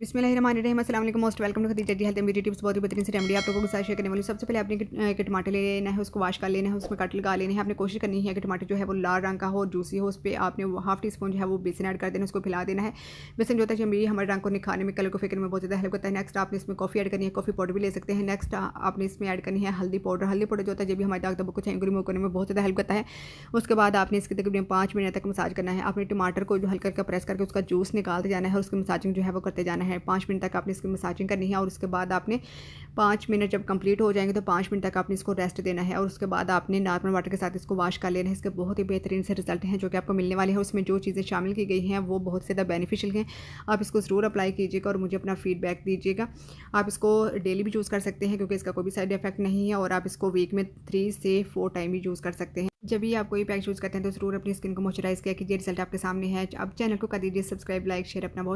बिस्मिल्लाहिर्रहमानिर्रहीम अस्सलाम वालेकुम most welcome to Khadija the health and beauty tips. बहुत ही बेहतरीन से रेमेडी आप लोगों को साथ शेयर करने वाली हूँ। सबसे पहले आपने एक टमाटर ले लेना है, उसको वॉश कर लेना है, उसमें कट लगा लेना है। आपने कोशिश करनी है कि टमाटर जो है वो लाल रंग का हो, जूसी हो। उस पर आपने हाफ टी स्पून जो है वो बेसन ऐड कर देना, उसको फैला देना है। बेसन जो होता है हमारे रंग को निखारने में, कलर को फेंकने में बहुत ज़्यादा हेल्प करता है। नेक्स्ट आपने इसमें कॉफ़ी ऐड करनी है, कॉफ़ी पाउडर भी ले सकते हैं। नेक्स्ट आपने इसमें ऐड करनी है हल्दी पाउडर। हल्दी पाउडर जो होता है जब भी हमारे दाग धब्बों को रिमूव करने में बहुत ज़्यादा हेल्प करता है। उसके बाद आपने इसके तकरीबन 5 मिनट तक मसाज करना है। आपने टमाटर को जो हल्का हल्का प्रेस करके उसका जूस निकालते जाना है और उसकी मसाजिंग जो है वो करते जाना है। 5 मिनट तक आपने इसकी मसाजिंग करनी है और उसके बाद आपने 5 मिनट जब कंप्लीट हो जाएंगे तो 5 मिनट तक आपने इसको रेस्ट देना है और उसके बाद आपने नॉर्मल वाटर के साथ इसको वॉश कर लेना है। इसके बहुत ही बेहतरीन से रिजल्ट हैं जो कि आपको मिलने वाले हैं। उसमें जो चीज़ें शामिल की गई हैं वो बहुत ज़्यादा बेनिफिशियल हैं। आप इसको ज़रूर अप्लाई कीजिएगा और मुझे अपना फीडबैक दीजिएगा। आप इसको डेली भी यूज़ कर सकते हैं क्योंकि इसका कोई भी साइड इफेक्ट नहीं है और आप इसको वीक में 3 से 4 टाइम भी यूज़ कर सकते हैं। जब भी आप कोई पैक यूज़ करते हैं तो ज़रूर अपनी स्किन को मॉइस्चराइज़ किया कीजिए। रिजल्ट आपके सामने है। आप चैनल को कर दीजिए सब्सक्राइब, लाइक, शेयर। अपना बहुत